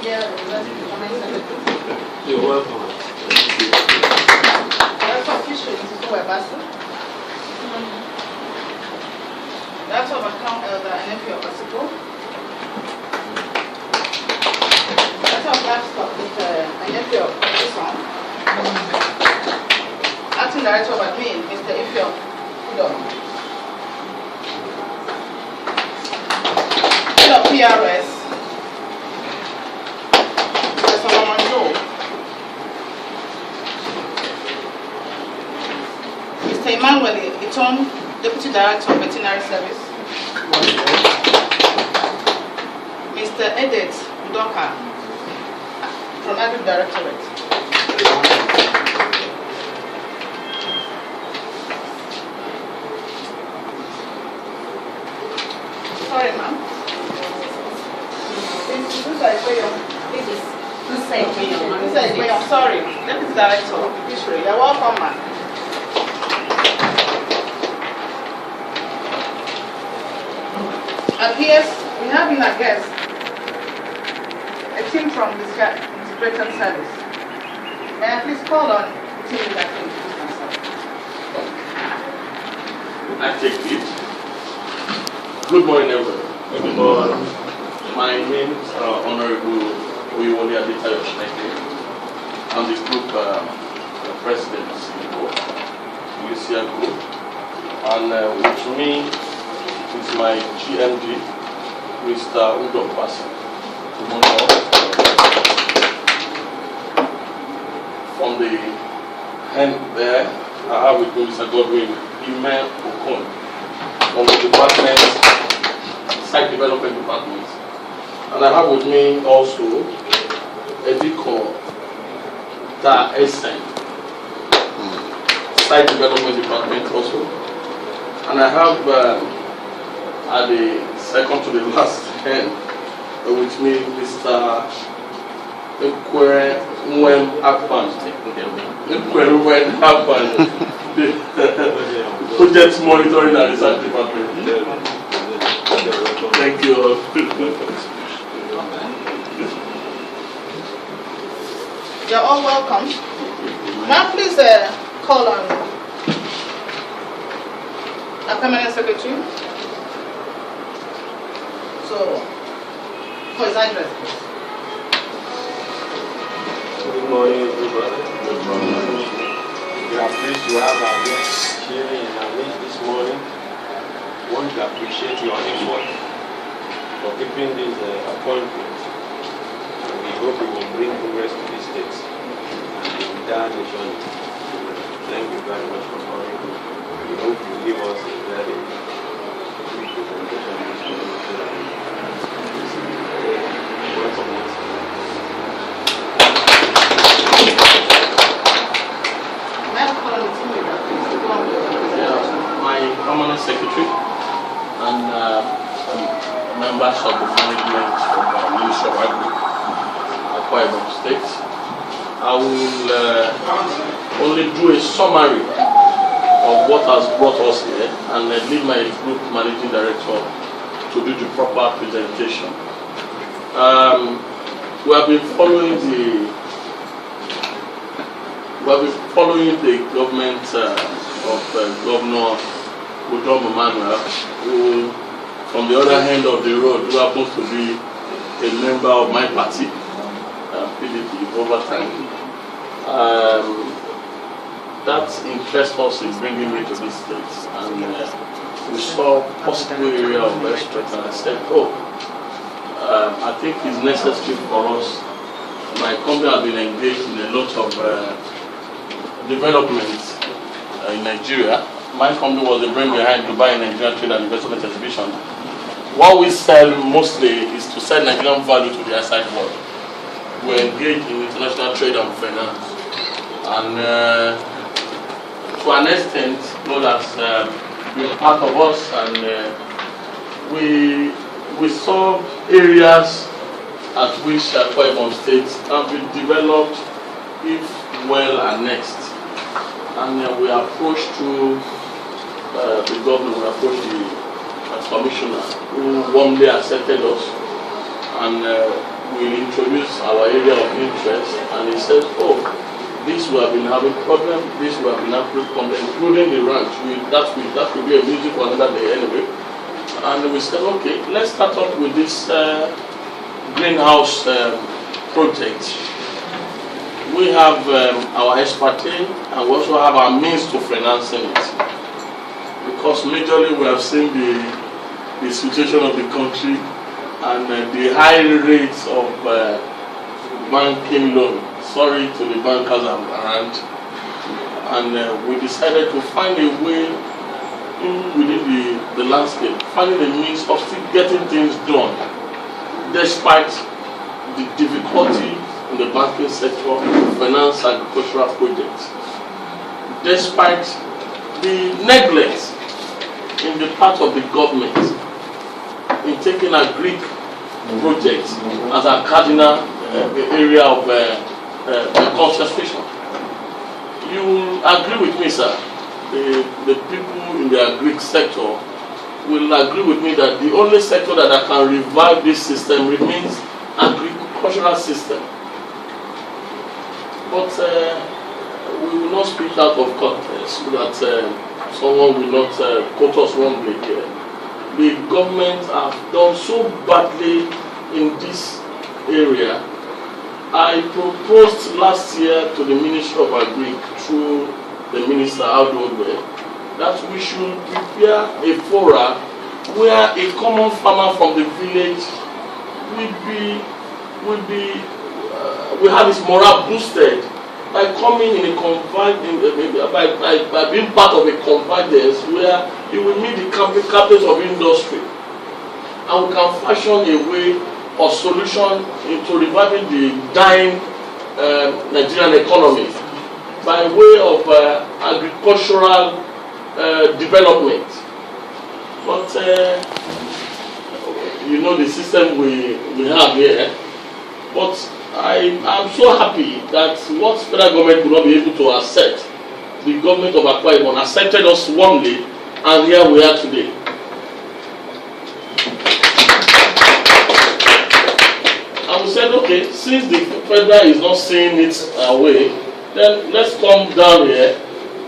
here, You're welcome. Director of Fisheries, Mrs. Webasu. Director of Account Elder, Nephew of Basico. Director of Livestock, Mr. Nephew of Bison. Acting Director of Admin, Mr. Ifyo Udom. Head of PRS, Mr. Wamanjo. Mr. Emmanuel Iton, Deputy Director of Veterinary Service. Mr. Edith Udoka, from Agri Directorate. Sorry, ma'am. I'm sorry. Deputy Director of Fishery. You're welcome, ma'am. And yes, we have in our guest a team from the Integrated Service. May I please call on the team that can introduce myself? I take it. Good morning, everyone. Good morning. My name is Honorable Oyewole Adetayo Shineke. I'm the group president of Licia Group. And with me is my GMD, Mr. Udom Pasi. From the hand there, I have with me Mr. Godwin Ime Okon from the department, Site Development Department. And I have with me also Ediko Da Esen, Site Development Department also. And I have at the second to the last hand with me Mr. Akwa, the Project Monitoring and Research Department. Thank you all. You're all welcome. Now please call on our permanent secretary. So, for his address, please. Good morning, everybody. Good morning. We are pleased to have our guests here in our midst this morning. We want to appreciate your effort for keeping this appointment. And we hope it will bring progress to this state and the entire nation. Thank you very much for coming. We hope you give us a very good presentation this morning so that we my permanent secretary and members of the management of Licia Akwa State. I will only do a summary of what has brought us here and leave my group managing director to do the proper presentation. We have been following the government of Governor Udom Emmanuel, who, from the other end of the road, who happens to be a member of my party, PDP, over time. That interests us in bringing me to this state, and we saw possible area of respect, and I said, I think it's necessary for us. My company has been engaged in a lot of development in Nigeria. My company was the brain behind Dubai Nigerian Trade and Investment Exhibition. What we sell mostly is to sell Nigerian value to the outside world. We engage in international trade and finance, and to an extent, that's been part of us, and we saw areas at which Akwa Ibom State have been developed, if well annexed. And we approached through the governor, we approached the commissioner, who warmly accepted us. And will introduce our area of interest, and he says, oh, this we have been having problem, this we have been having problem, including the ranch. That will be a music for another day anyway. And we said, okay, let's start off with this greenhouse project. We have our expertise, and we also have our means to financing it. Because majorly we have seen the situation of the country and the high rates of banking loan. Sorry to the bankers around. And we decided to find a way within the landscape, finding a means of still getting things done, despite the difficulty in the banking sector to finance agricultural projects, despite the neglect in the part of the government in taking a Greek project as a cardinal area of concentration. You will agree with me, sir. The people in the Greek sector will agree with me that the only sector that can revive this system remains agricultural system. But we will not speak out of context so that someone will not quote us wrongly here. The government have done so badly in this area. I proposed last year to the Ministry of Agri through the Minister Audogbe that we should prepare a forum where a common farmer from the village will have his morale boosted by coming in a by being part of a convergence where he will meet the captains of industry, and we can fashion a way or solution into reviving the dying Nigerian economy by way of agricultural development. But you know the system we have here. But I'm so happy that what federal government could not be able to accept, the government of Akwa Ibom accepted us warmly, and here we are today. And we said, okay, since the federal is not seeing it away, then let's come down here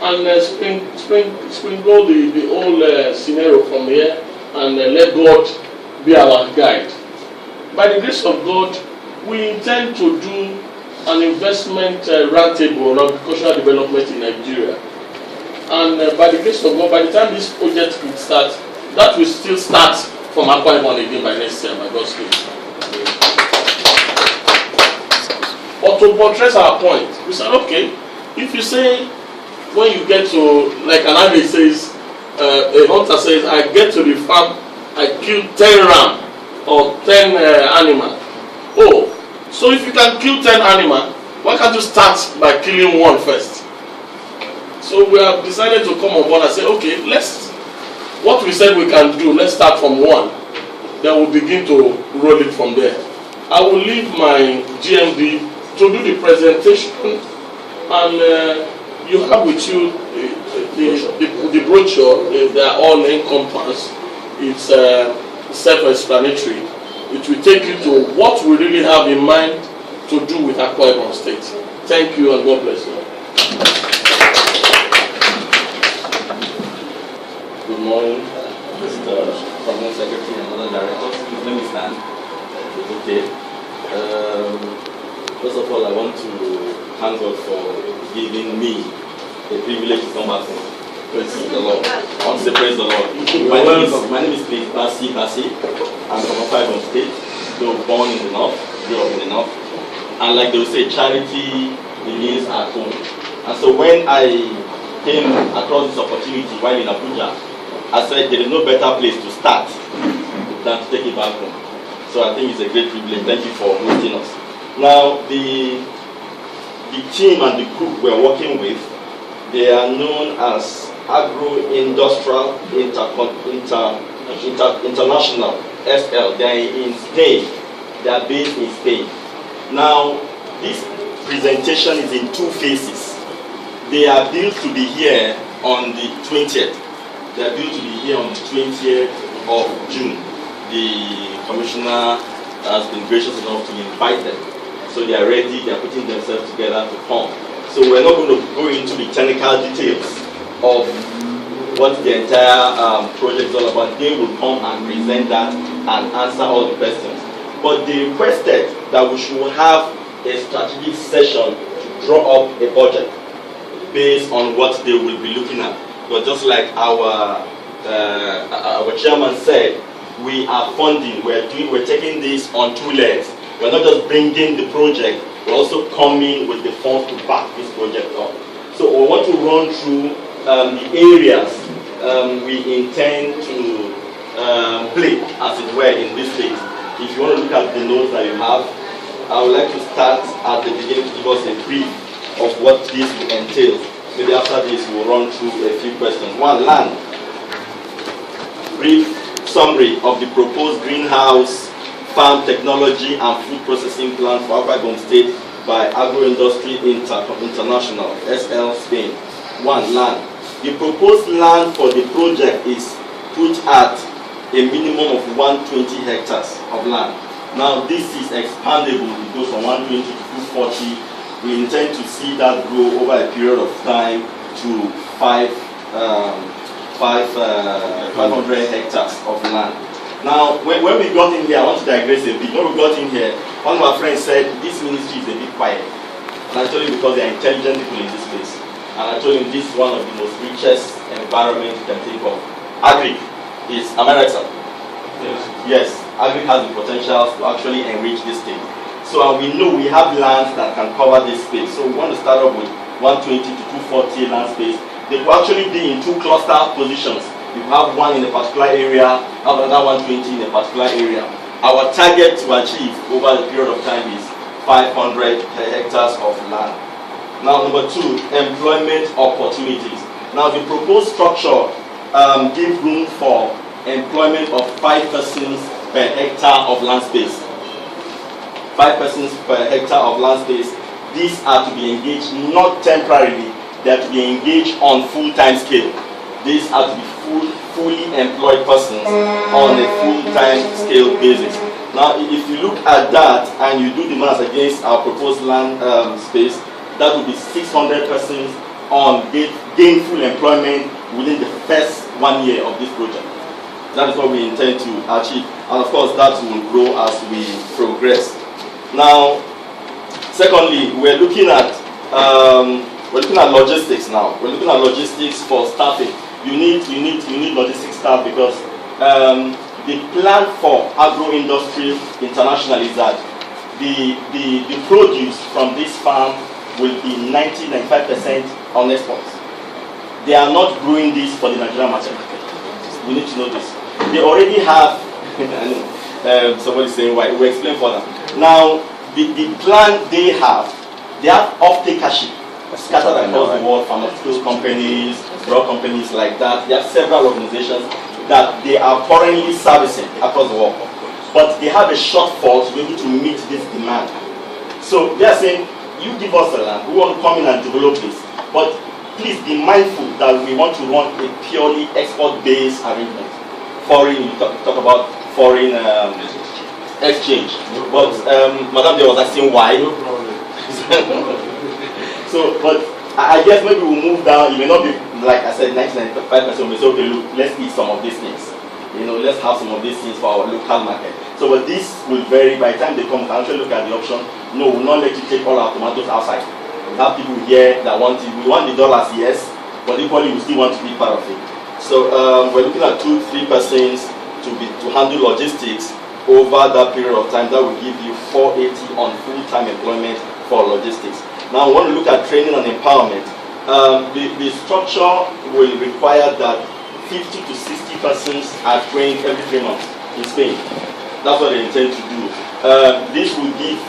and sprinkle the whole scenario from here and let God be our guide. By the grace of God, we intend to do an investment roundtable on agricultural development in Nigeria. And by the grace of God, by the time this project will start, that will still start from Akwa Ibom again by next year, by God's grace. But to buttress our point, we said, okay, if you say, when you get to, like an adage says, a hunter says, I get to the farm, I kill 10 ram or 10 animals. Oh, so if you can kill 10 animals, why can't you start by killing one first? So we have decided to come on board and say, okay, what we said we can do, let's start from one. Then we'll begin to roll it from there. I will leave my GMD to do the presentation, and you have with you the brochure. They are all encompassed. It's self-explanatory. It will take you to what we really have in mind to do with Akwa Ibom State. Thank you, and God bless you. Good morning, Mr. Permanent Secretary and other directors. Let me stand. Okay. First of all, I want to thank God for giving me the privilege to come back home. Praise the Lord. I want to say praise the Lord. My name is Basi. I'm from Akwa Ibom State, though born in the north, grew up in the north. And like they would say, charity begins at home. And so when I came across this opportunity while in Abuja, I said there is no better place to start than to take it back home. So I think it's a great privilege. Thank you for hosting us. Now, the team and the group we're working with, they are known as Agro-Industrial International, SL. They are in Spain. They are based in Spain. Now, this presentation is in two phases. They are built to be here on the 20th. They are built to be here on the 20th of June. The Commissioner has been gracious enough to invite them. So they are ready, they are putting themselves together to come. So we're not going to go into the technical details of what the entire project is all about. They will come and present that and answer all the questions. But they requested that we should have a strategic session to draw up a budget based on what they will be looking at. But just like our chairman said, we are funding, we're taking this on two legs. We're not just bringing the project, we're also coming with the funds to back this project up. So we want to run through the areas we intend to play, as it were, in this phase. If you want to look at the notes that you have, I would like to start at the beginning to give us a brief of what this will entail. Maybe after this we'll run through a few questions. One, land. Brief summary of the proposed greenhouse, farm technology and food processing plan for Akwa Ibom State by Agro-Industry International, SL Spain. One, land. The proposed land for the project is put at a minimum of 120 hectares of land. Now this is expandable. It goes from 120 to 240. We intend to see that grow over a period of time to 500 hectares of land. Now, when we got in here, I want to digress a bit. When we got in here, one of our friends said, this ministry is a bit quiet. And I told him because they are intelligent people in this place. And I told him this is one of the most richest environments you can think of. Agri is, am I right, sir? Yes. Yes, Agri has the potential to actually enrich this thing. So we know we have lands that can cover this space. So we want to start off with 120 to 240 land space. They will actually be in two cluster positions. You have one in a particular area, have another 120 in a particular area. Our target to achieve over the period of time is 500 hectares of land. Now, number two, employment opportunities. Now, the proposed structure gives room for employment of 5 persons per hectare of land space. 5 persons per hectare of land space. These are to be engaged not temporarily, they are to be engaged on full-time scale. These are to be fully employed persons on a full-time scale basis. Now, if you look at that and you do the math against our proposed land space, that would be 600 persons on gainful employment within the first 1 year of this project. That is what we intend to achieve, and of course that will grow as we progress. Now, secondly, we're looking at logistics now. We're looking at logistics for staffing. You need logistics staff because the plan for Agro-Industry International is that the produce from this farm will be 90-95% on export. They are not growing this for the Nigerian market. We need to know this. They already have, somebody's saying why, we'll explain further. Now, the plan they have off-takership scattered across the world, pharmaceutical companies, drug companies like that. There are several organizations that they are currently servicing across the world. But they have a shortfall to be able to meet this demand. So they are saying, you give us the land, we want to come in and develop this. But please be mindful that we want to run a purely export-based arrangement. Foreign, you talk about foreign exchange. But Madam there was asking why. No problem. So, but I guess maybe we'll move down. It may not be, like I said, 95%. We say, okay, look, let's eat some of these things. You know, let's have some of these things for our local market. So, but this will vary. By the time they come, can actually look at the option. No, we'll not let you take all our tomatoes outside. We have people here that want it. We want the dollars, yes, but equally we still want to be part of it. So we're looking at 2-3 persons to handle logistics over that period of time. That will give you 480 on full-time employment for logistics. Now, we want to look at training and empowerment. The structure will require that 50 to 60 persons are trained every 3 months in Spain. That's what they intend to do. This will give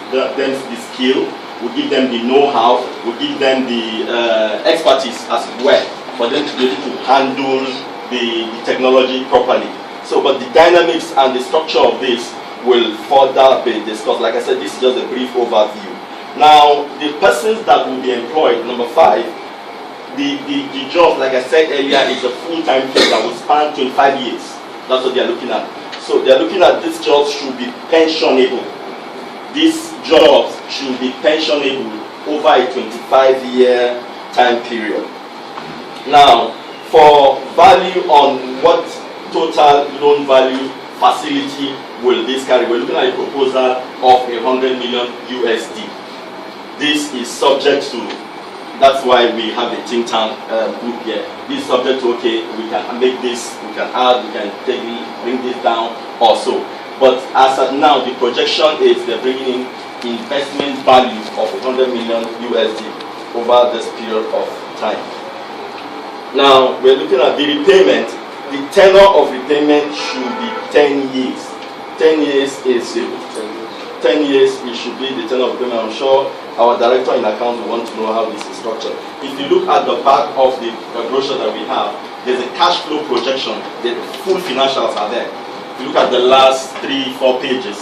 them the skill, will give them the know-how, will give them the expertise as well for them to be able to handle the technology properly. So, but the dynamics and the structure of this will further be discussed. Like I said, this is just a brief overview. Now, the persons that will be employed, number 5, the job, like I said earlier, is a full-time job that will span 25 years. That's what they are looking at. So they're looking at these jobs should be pensionable. These jobs should be pensionable over a 25-year time period. Now, for value on what total loan value facility will this carry, we're looking at a proposal of 100 million USD. This is subject to, that's why we have a think tank group here. This is subject to, okay, we can make this, we can add, we can take it, bring this down also. But as of now, the projection is they're bringing in investment value of 100 million USD over this period of time. Now, we're looking at the repayment. The tenor of repayment should be 10 years. 10 years is 10 years, it should be the tenor of repayment. I'm sure our director in accounts will want to know how this is structured. If you look at the back of the brochure that we have, there's a cash flow projection. The full financials are there. If you look at the last 3-4 pages,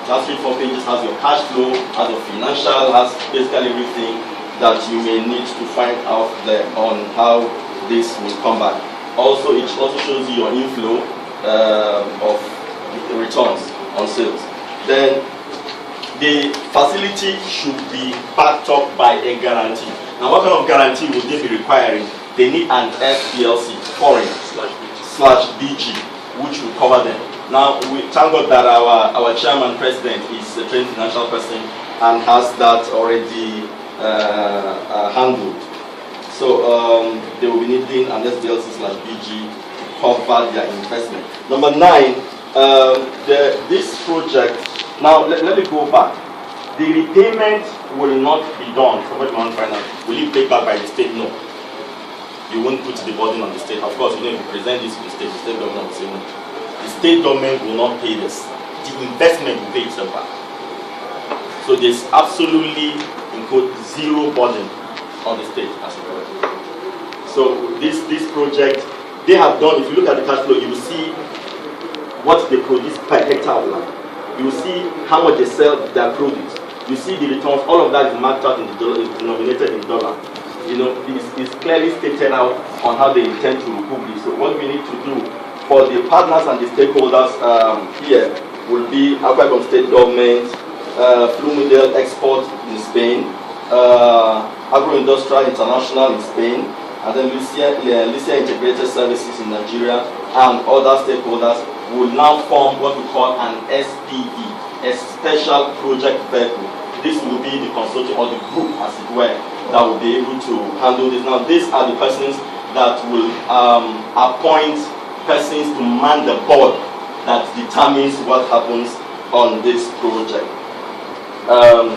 last 3-4 pages has your cash flow, has your financial, has basically everything that you may need to find out there on how this will come back. Also, it also shows you your inflow of returns on sales. Then the facility should be backed up by a guarantee. Now, what kind of guarantee would they be requiring? They need an FPLC, foreign /BG, which will cover them. Now, we thank God that our chairman president is a trained financial person and has that already handled. So they will be needing an FPLC/BG to cover their investment. Number 9, this project. Now let me go back. The repayment will not be done from what man finance. Will you pay back by the state? No. You won't put the burden on the state. Of course, you know, if you present this to the state government will say no. The state government will not pay this. The investment will pay itself back. So there's absolutely, in quote, zero burden on the state as a project. So this project, they have done, if you look at the cash flow, you will see what they produce per hectare of land. You will see how much they sell their produce. You see the returns, all of that is marked out in the dollar, is denominated in dollar. You know, it's clearly stated out on how they intend to recoup this. So what we need to do for the partners and the stakeholders here will be Akwa Ibom State Government, Flumidel Export in Spain, Agro-Industrial International in Spain, and then Licia Integrated Services in Nigeria, and other stakeholders will now form what we call an SPV, a Special Project Vehicle. This will be the consortium or the group, as it were, that will be able to handle this. Now, these are the persons that will appoint persons to man the board that determines what happens on this project.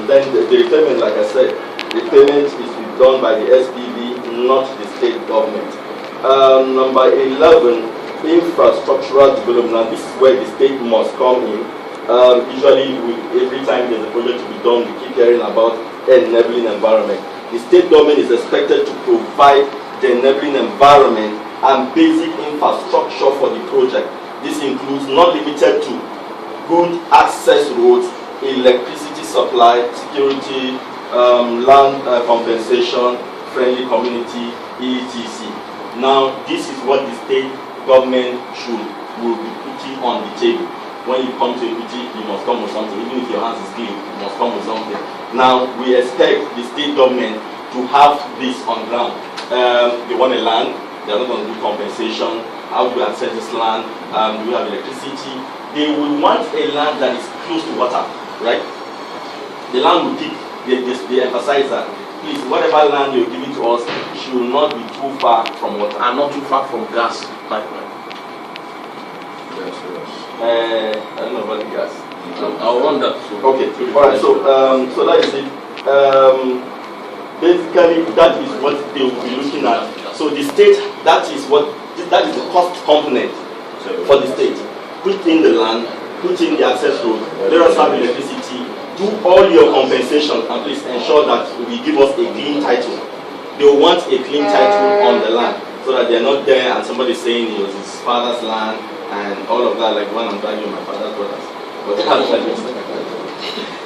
Then the repayment, like I said, the payment is done by the SPV, not the state government. Number 11, infrastructural development. Now, this is where the state must come in. Usually, every time there's a project to be done, we keep hearing about enabling environment. The state government is expected to provide the enabling environment and basic infrastructure for the project. This includes, not limited to, good access roads, electricity supply, security, land compensation, friendly community, etc. Now, this is what the state government will be putting on the table. When you come to equity, you must come with something. Even if your hands is clean, you must come with something. Now, we expect the state government to have this on ground. They want a land, they're not going to do compensation. How do we access this land? Do we have electricity? They will want a land that is close to water, right? The land will pick, they emphasize that. Please, whatever land you're giving to us should not be too far from water. And not too far from gas pipeline. I don't know about the gas. I wonder. Okay, all right. So, so that is it. Basically, that is what they will be looking at. So the state, that is the cost component for the state. Put in the land, put in the access road, let us have electricity, do all your compensation, and please ensure that we give us a clean title. They want a clean title on the land, so that they're not there and somebody saying it was his father's land and all of that, like when I'm driving my father's brothers. But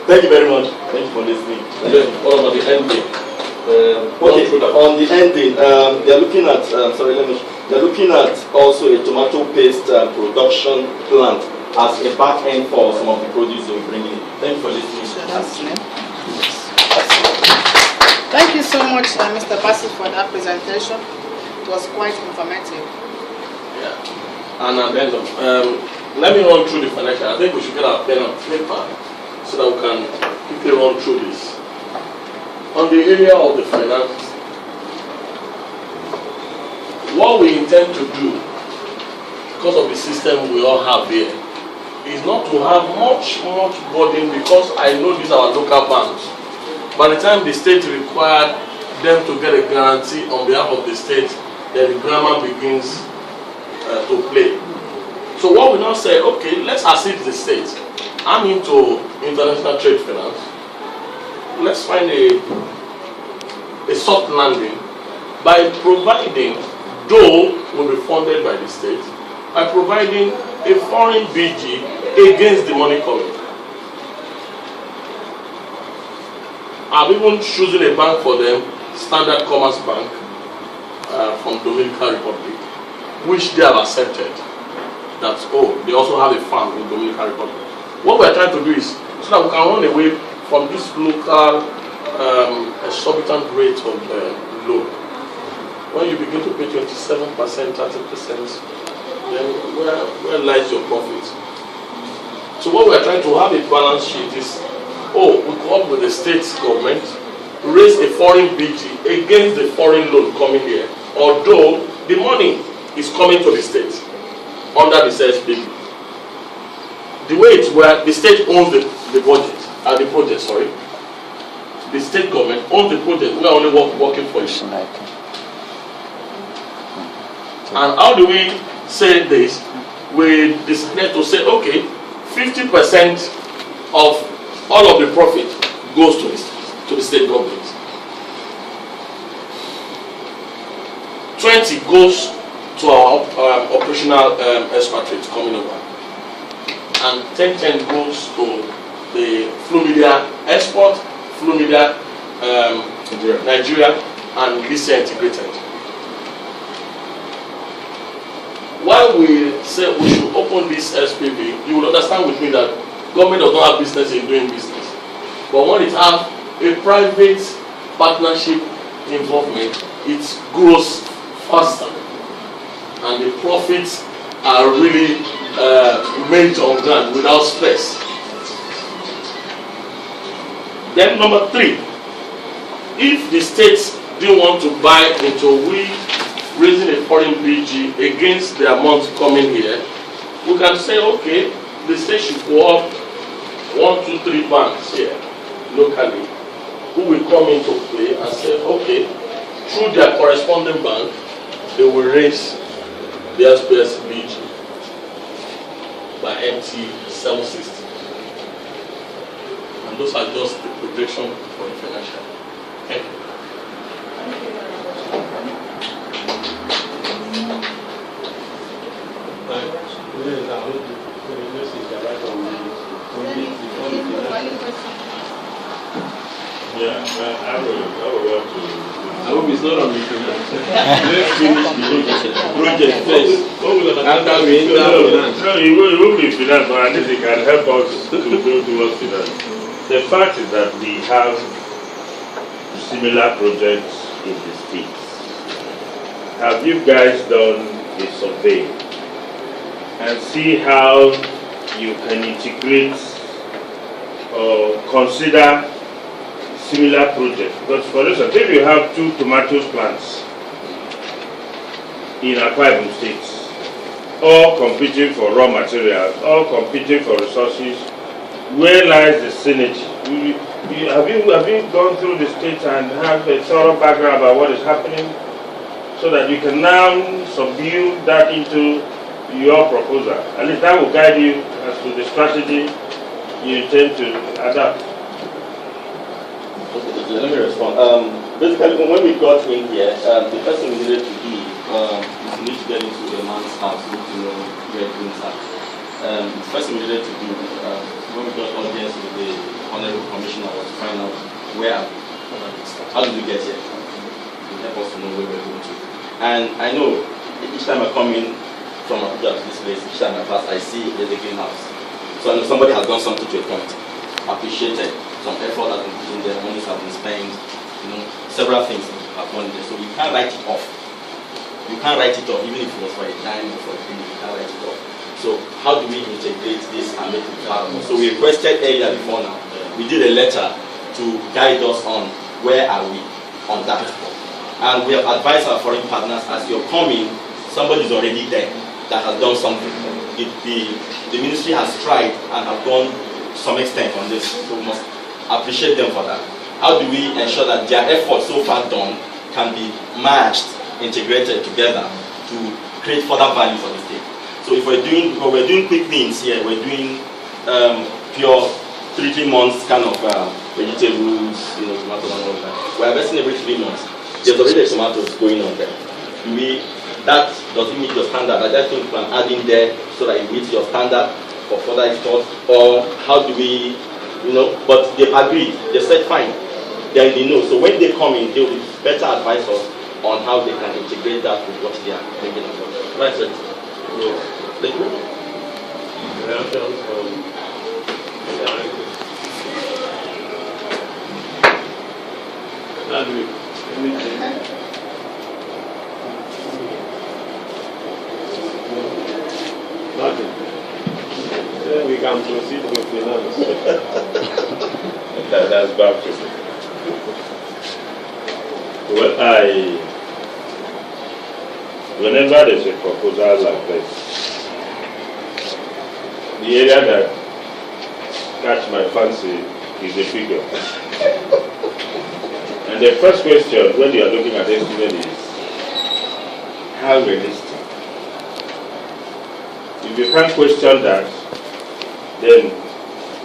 thank you very much. Thank you for listening. What about the ending? Okay, on the ending, they're looking at they're looking at also a tomato paste production plant as a back end for some of the produce that we bring in. Thank you for listening. Thank you so much, Mr. Bassett, for that presentation. It was quite informative. Yeah. And at the end of, let me run through the financial. I think we should get our pen and paper so that we can quickly run through this. On the area of the finance, what we intend to do, because of the system we all have here, is not to have much burden, because I know these are our local banks. By the time the state required them to get a guarantee on behalf of the state, then the grammar begins to play. So what we now say, okay, let's assist the state. I'm into international trade finance. Let's find a soft landing by providing, though will be funded by the state, by providing a foreign BG against the money coming. I've even chosen a bank for them, Standard Commerce Bank from Dominican Republic, which they have accepted. That, oh, they also have a farm in Dominican Republic. What we're trying to do is so that we can run away from this local exorbitant rate of loan. When you begin to pay 27%, 30%, then where lies your profit? So what we're trying to have a balance sheet is, oh, we come up with the state government, raise a foreign BG against the foreign loan coming here, although the money is coming to the state under the CSPB. The way it's where the state owns the project, sorry. The state government owns the project, we are only working for it. And how do we say this? We decide to say, okay, 50% of all of the profit goes to the state government. 20 goes to our operational expatriates coming over. And 10 goes to the Flumedia export, Flumedia Nigeria, and Licia integrated. While we say we should open this SPV, you will understand with me that government does not have business in doing business. But when it has a private partnership involvement, it grows faster. And the profits are really made on ground without stress. Then number 3, if the states didn't want to buy into raising a foreign BG against the amount coming here, we can say, okay, the state should go up 1, 2, 3 banks here locally who will come into play and say, okay, through their corresponding bank, they will raise the SPS BG by MT 760. And those are just the projection for the financial. Thank you. Yeah, I will want to. I hope it's not on the Let's finish the Project first. After we no, it won't be finance, but at least it can help us to go towards finance. The fact is that we have similar projects in the States. Have you guys done a survey and see how you can integrate or consider similar projects? Because for instance, if you have 2 tomatoes plants in Akwa states, all competing for raw materials, all competing for resources, where lies the synergy? Have you gone through the states and have a thorough background about what is happening, so that you can now subdue that into your proposal? At least that will guide you as to the strategy you intend to adapt. Okay, let me respond. Basically, when we got in here, the first thing we needed to do is we need to get into a man's house, we need to know where things are. The first thing we needed to do when we got audience with the Honorable Commissioner was to find out how did we get here? It help us to know where we're going to. And I know each time I come in, from Abuja to this place, each time I pass, I see there's a greenhouse. So I know somebody has done something to a point. Appreciated some effort has been put in there, money have been spent, several things have gone in there. So you can't write it off. You can't write it off, even if it was for a dime or for a penny, you can't write it off. So how do we integrate this and make it powerful? So we requested earlier before now, we did a letter to guide us on where are we on that. And we have advised our foreign partners, as you're coming, somebody is already there that has done something. The ministry has tried and have gone some extent on this, so we must appreciate them for that. How do we ensure that their efforts so far done can be matched, integrated together to create further value for the state? So if we're doing quick things here, we're doing pure 3 months kind of vegetables, tomatoes and all that. We're investing every 3 months. There's already tomatoes going on there. That doesn't meet your standard. I just think you can add in there so that it meets your standard for further export. Or how do we, but they agreed. They said fine. They know. So when they come in, they will better advise us on how they can integrate that with what they are bringing on board. Right, sir? Yes. Thank you. Nothing. Then we can proceed with finance. That's baptism. Well, whenever there's a proposal like this, the area that catch my fancy is the figure. And the first question when you are looking at the estimate is, how realistic? If you can't question that, then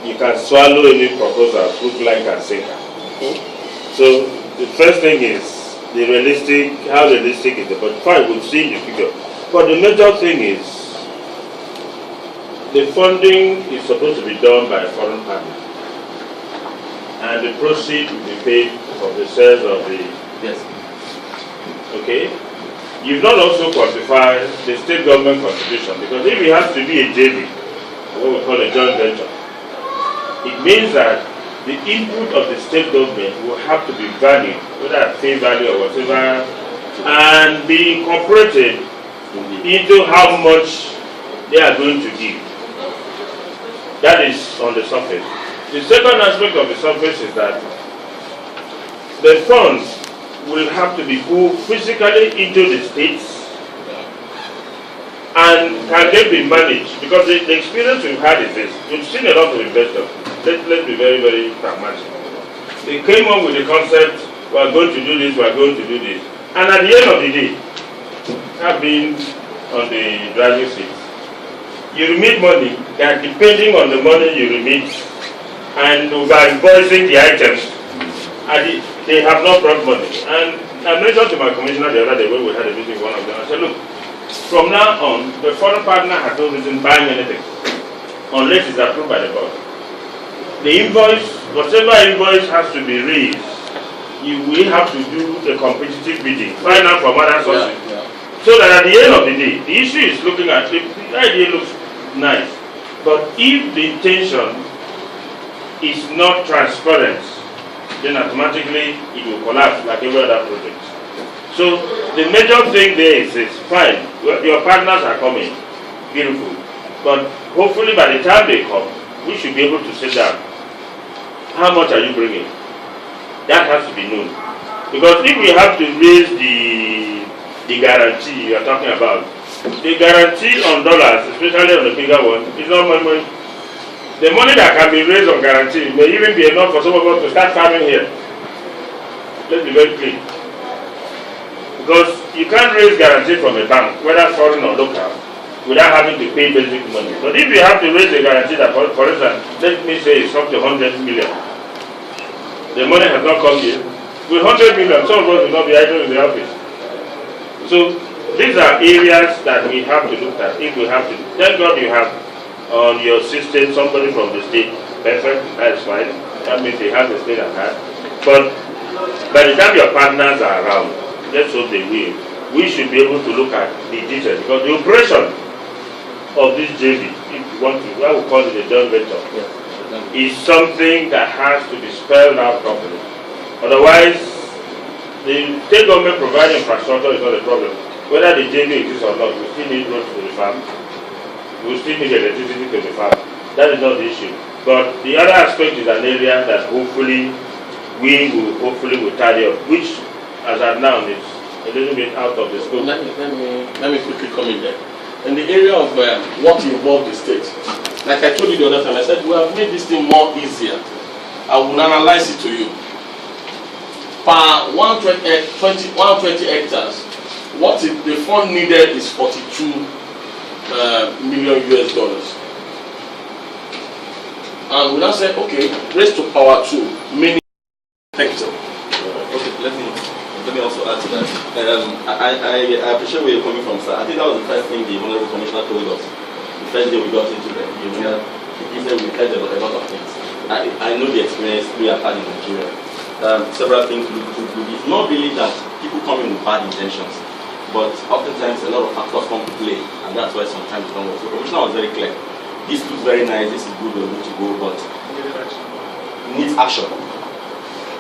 you can swallow any proposal, hook, line, and sinker. So the first thing is the realistic, how realistic is the budget? Fine, we've seen the figure. But the major thing is the funding is supposed to be done by a foreign partner. And the proceeds will be paid from the sales of the... Yes. Okay? You've not also quantified the state government contribution, because if it has to be a JV, what we call a joint venture, it means that the input of the state government will have to be valued, whether at face value or whatever, and be incorporated into how much they are going to give. That is on the surface. The second aspect of the surface is that the funds will have to be put physically into the states, and can they be managed? Because the experience we've had is this. We've seen a lot of investors. Let's be very, very pragmatic. They came up with the concept, we are going to do this, we are going to do this. And at the end of the day, I've been on the driving seat. You remit money, and depending on the money you remit, and over invoicing the items, and they have not brought money. And I mentioned to my commissioner the other day when we had a meeting with one of them, I said, look, from now on, the foreign partner has no reason buying anything, unless it's approved by the board. The invoice, whatever invoice has to be raised, we have to do a competitive bidding, find out from other sources. So that at the end of the day, the issue is looking at, the idea looks nice, but if the intention is not transparent, then automatically it will collapse like every other project. So the major thing there is fine, your partners are coming, beautiful, but hopefully by the time they come, we should be able to sit down. How much are you bringing? That has to be known. Because if we have to raise the guarantee you are talking about, the guarantee on dollars, especially on the bigger one, is not money. The money that can be raised on guarantee may even be enough for some of us to start farming here. Let's be very clear. Because you can't raise guarantee from a bank, whether foreign or local, without having to pay basic money. But if you have to raise a guarantee that, for instance, let me say it's up to 100 million. The money has not come yet. With 100 million, some of us will not be idle in the office. So these are areas that we have to look at. If we have to, thank God you have on your system somebody from the state. Perfect, that's fine. That means they have the state at heart. But by the time your partners are around, let's hope they will. We should be able to look at the details, because the operation of this JV, if you want to, I would call it a joint venture, is something that has to be spelled out properly. Otherwise, the state government providing infrastructure is not a problem. Whether the JV exists or not, we still need roads to the farm. We still need electricity to the farm. That is not the issue. But the other aspect is an area that hopefully will tidy up, which as at now is a little bit out of the scope. Let me quickly come in there. In the area of what involved the state, like I told you the other time, I said we have made this thing more easier. I will analyze it to you. Per 120 hectares, what the fund needed is 42 million US dollars. And we now say, okay, raise to power 2, meaning hectare. Okay, let me also add to that. I appreciate where you're coming from, sir. I think that was the first thing the Honorable Commissioner told us. The first day we got into the union, he said we heard a lot of things. I know the experience we have had in Nigeria. Several things we do. It's not really that people come in with bad intentions, but oftentimes a lot of factors come to play, and that's why sometimes it don't work. So the Commissioner was very clear. This looks very nice, this is good, we're good to go, but it needs action.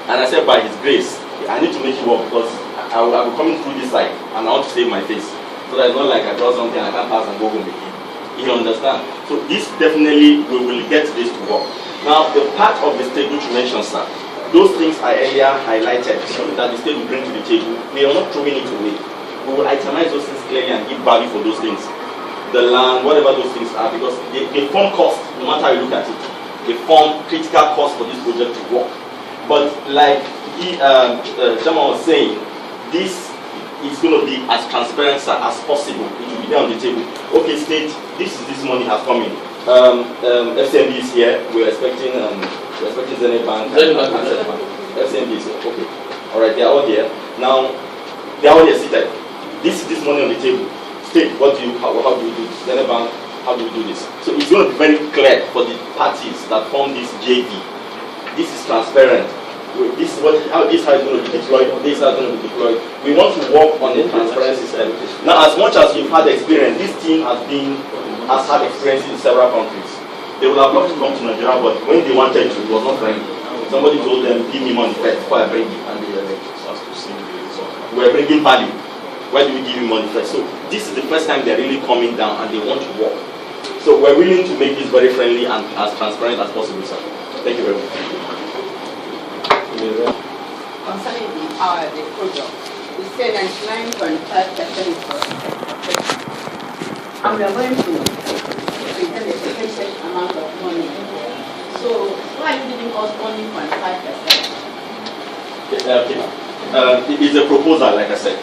And I said, by His grace, I need to make it work because I will be coming through this side and I want to save my face. So that it's not like I draw something and I can't pass and go home again. You understand? So this definitely, we will get this to work. Now, the part of the state which you mentioned, sir, those things I earlier highlighted that the state will bring to the table, we are not throwing it away. We will itemize those things clearly and give value for those things. The land, whatever those things are, because they form cost, no matter how you look at it. They form critical cost for this project to work. But like Chairman was saying, this is going to be as transparent as possible. It will be there on the table. Okay, state, this money has come in. FCMB is here. We're expecting Zenith Bank. FCMB is here. Okay. All right, they are all here. Now, they are all here seated. This money on the table. State, how do we do this? Zenith Bank, how do we do this? So it's going to be very clear for the parties that form this JV. This is transparent. This is how it's going to be deployed. This is how it's going to be deployed. We want to work on the transparency side. Now, as much as we've had experience, this team has had experience in several countries. They would have loved to come to Nigeria, but when they wanted to, it was not friendly. Somebody told them, "Give me money first before I bring it," and they were bringing value. Why do we give you money first? So this is the first time they're really coming down and they want to work. So we're willing to make this very friendly and as transparent as possible, sir. Thank you very much. Concerning the project, we said 99.5% for and we are going to present a specific amount of money. So why are you giving us only 0.5%? It's a proposal, like I said.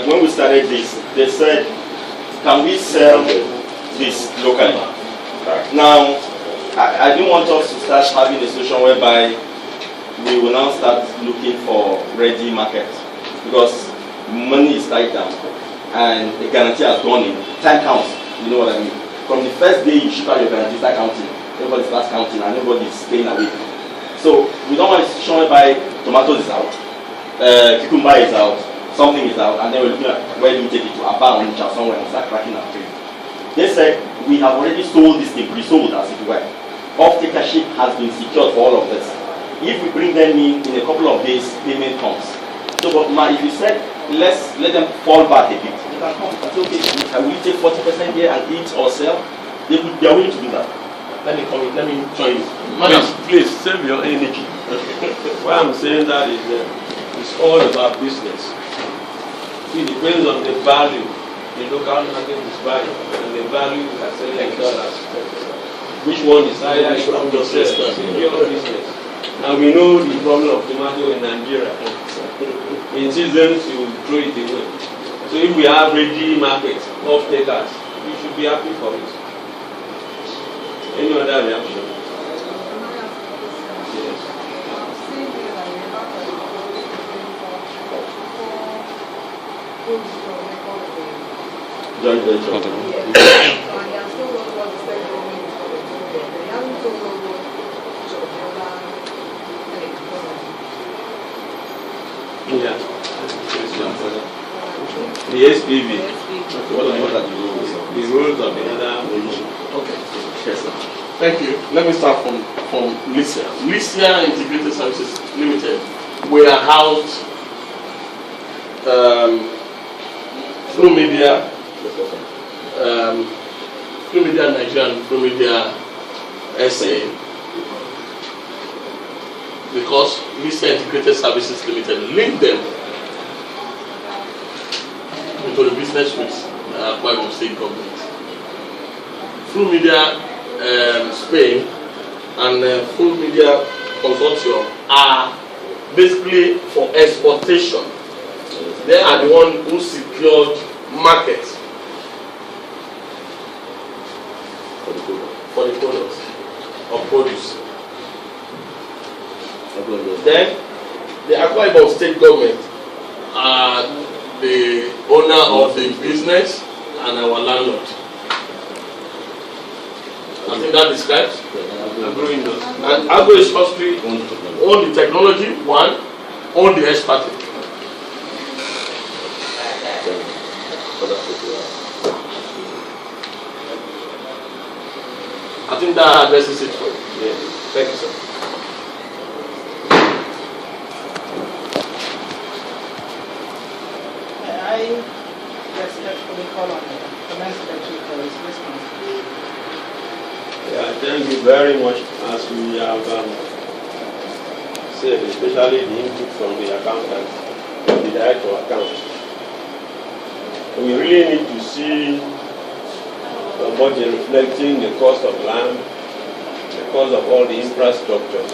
When we started this, they said, can we sell this locally? Now, I didn't want us to start having a situation whereby we will now start looking for ready market, because money is tight down and the guarantee has gone in. Time counts, you know what I mean? From the first day you ship out your guarantee, start counting. Everybody starts counting and everybody is staying away. So we don't want a situation whereby tomatoes is out, cucumber is out, something is out, and then we're looking at where do we take it to, Aba or Licia, somewhere, and start cracking our trade. They said we have already sold this thing, pre-sold as it were. Off-takership has been secured for all of this. If we bring them in a couple of days, payment comes. So, but if you said let them fall back a bit, they can come. That's okay. Can we take 40% here and eat or sell? They are willing to do that. Let me come in. Let me join you. Madam, please save your energy. Why I'm saying that is it's all about business. It depends on the value the local market is buying and the value we are selling in dollars. Which one is higher is from the business. And we know the problem of tomato in Nigeria. In seasons, you throw it away. So if we have ready market off takers, we should be happy for it. Any other reaction? Yes. Joint venture. Yeah. The SPV. What are you doing? the roles of the other position. Okay. Yes, sir. Thank you. Let me start from Licia. Licia Integrated Services Limited. We are housed through media, Nigeria and through media SA. Because Licia Integrated Services Limited linked them into the business with Akwa State government. Through media Spain and through media consortium are basically for exportation. They are the one who secured market for the products of produce. Then the Akwa Ibom State government are the owner of the business and our landlord. I think that describes. And Agro is firstly own the technology, one, own the expertise. I think that addresses it for you. Yeah. Thank you, sir. I respectfully call on the Finance Secretary for his response. Yeah, thank you very much. As we have said, especially the input from the accountant, the director of accounts. We really need to see the budget reflecting the cost of land, the cost of all the infrastructure.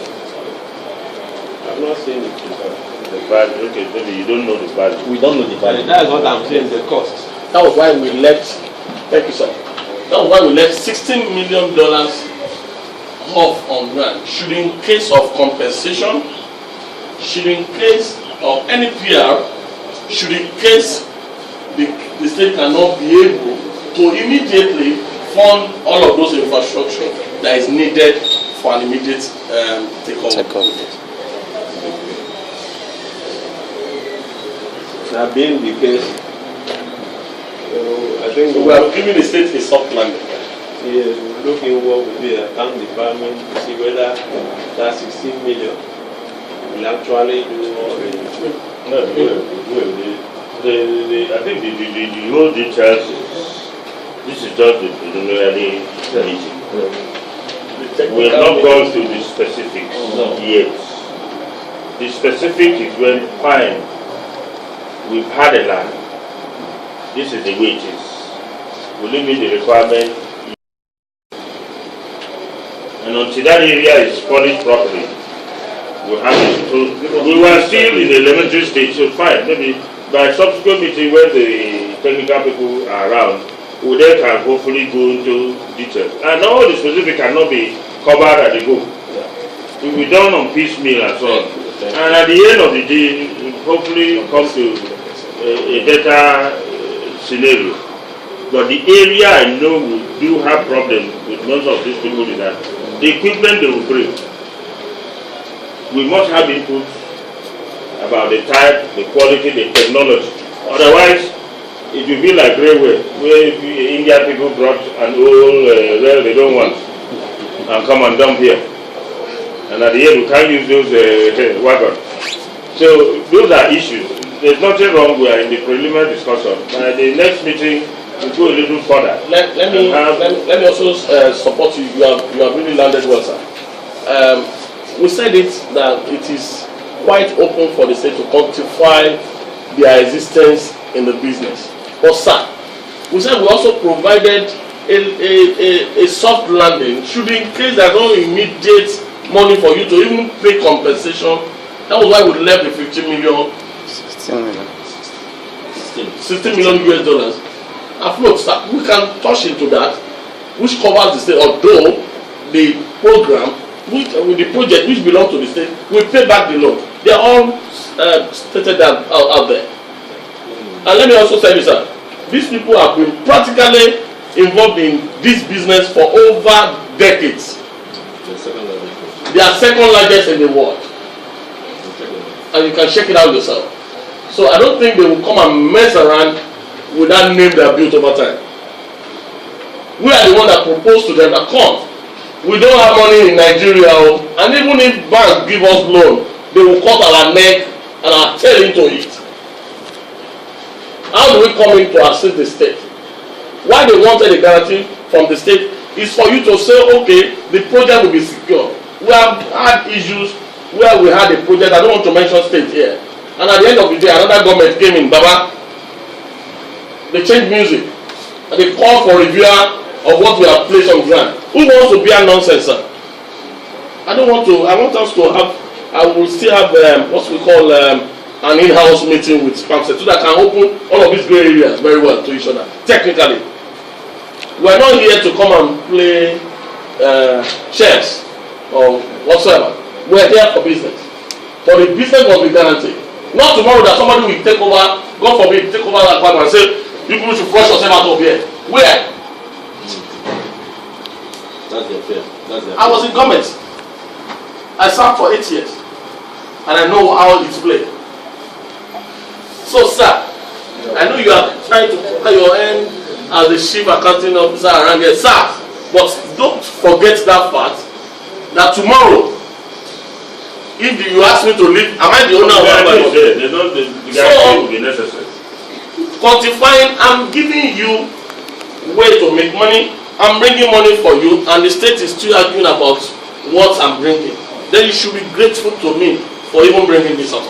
I've not seen it before. The value, okay, maybe you don't know the value. We don't know the value. That's what I'm saying, the cost. That was why we left. Thank you, sir. That was why we left $16 million off on grant. Should in case of compensation, should in case of any PR, should in case the state cannot be able to immediately fund all of those infrastructure that is needed for an immediate takeover. That being the case, I think we are giving the state a soft landing. Yes, we're looking what will be the account department to see whether that 16 million will actually do all the. No, I think the whole details. This is just the preliminary meeting. We have not gone through the specifics yet. The specific is when fine. We've had a land. This is the way it is. Will it meet the requirement? And until that area is furnished properly, we'll have it. So we were still in the elementary stage, so fine. Maybe by subsequent meeting when the technical people are around, we then can hopefully go into details. And all the specific cannot be covered at the go. It will be done on piecemeal and so on. And at the end of the day, hopefully come to a better scenario. But the area I know we do have problems with most of these people is that the equipment they will bring, we must have input about the type, the quality, the technology. Otherwise, it will be like railway, where India people brought an old rail they don't want and come and dump here. And at the end, we can't use those wagons. So those are issues. There's nothing wrong. We are in the preliminary discussion. By the next meeting, we'll go a little further. Let me also support you. You have really landed well, sir. We said it that it is quite open for the state to quantify their existence in the business. But sir, we said we also provided a soft landing. Should in case there's no immediate money for you to even pay compensation, that was why we left the 15 million. 16 million US dollars afloat. We can touch into that, which covers the state, although the program with the project which belongs to the state will pay back the loan. They are all stated out there. And let me also tell you, sir, these people have been practically involved in this business for over decades. They are second largest in the world. And you can check it out yourself. So I don't think they will come and mess around with that name they have built over time. We are the one that propose to them that come. We don't have money in Nigeria, and even if banks give us loan, they will cut our neck and our tail into it. How do we come in to assist the state? Why they wanted a guarantee from the state is for you to say, okay, the project will be secure. We have had issues where we had a project, I don't want to mention state here, and at the end of the day, another government came in, Baba, they changed music, and they called for review of what we have placed on ground. Who wants to bear nonsense, sir? I don't want to. I want us to have. I will still have what we call an in-house meeting with Spamset so that I can open all of these gray areas very well to each other. Technically, we are not here to come and play chess or whatsoever. We are here for business. But the business must be guaranteed. Not tomorrow that somebody will take over. God forbid, take over that part and say, "You people should flush yourself out of here." Where? That's your fear. I was in government. I served for 8 years. And I know how it's played. So, sir, I know you are trying to put your end as the chief accounting officer around here, sir. But don't forget that fact that tomorrow, if you ask me to leave, am I the owner of my The guarantee will be necessary. Quantifying, I'm giving you way to make money. I'm bringing money for you, and the state is still arguing about what I'm bringing. Then you should be grateful to me for even bringing this up.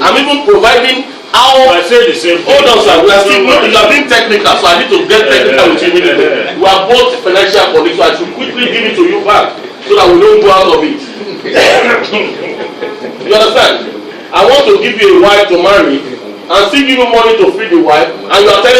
I'm even providing how. I say the same thing. Hold on, sir. We are still not. You are being technical, so I need to get technical with you immediately. We are both financial colleagues, so I should quickly give it to you back so that we don't go out of it. You understand? I want to give you a wife to marry and still give you money to feed the wife, and you are telling